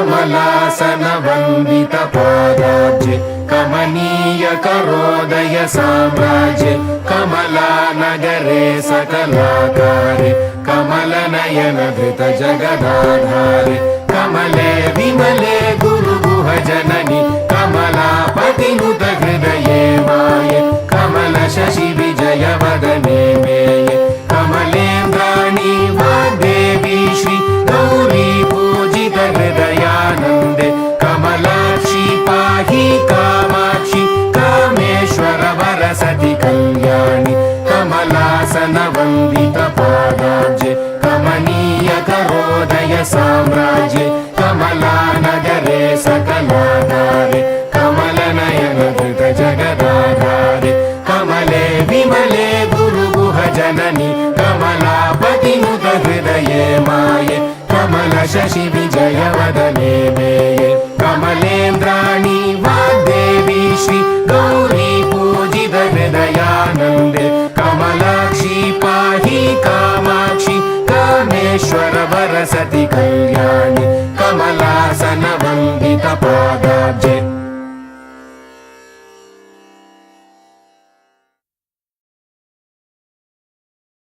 कमलासनवन्दितपादाब्जे कमनीयकरोदय साम्राज्ये कमलानगरे सकलाकारे कमलनयन धृत जगदाधारे कमले विमले गुरुगुह जननि कमलापतिनुत हृदये माये कमल शशि विजय वदने मेये कमलेन्द्राणी वाग्देवी श्री गौरी पूजित हृदयानन्दे कमलाक्षी पाहि कामाक्षी कामेश्वर वरसति कल्याणि कमलासनवन्दितपादाब्जे कमनीयकरोदय साम्राज्ये कमलानगरे सकलाधारे कमलनयन धृत जगदाधारे कमले विमले गुरुगुह जननि कमलापतिनुत हृदये माये कमल शशि विजय वदने मेये कमलेन्द्राणी वाग्देवी श्री गौरी पूजित हृदयानन्दे कमलाक्षी पाहि कामाक्षी कामेश्वर वरसति कल्याणि कमलासनवन्दितपादाब्जे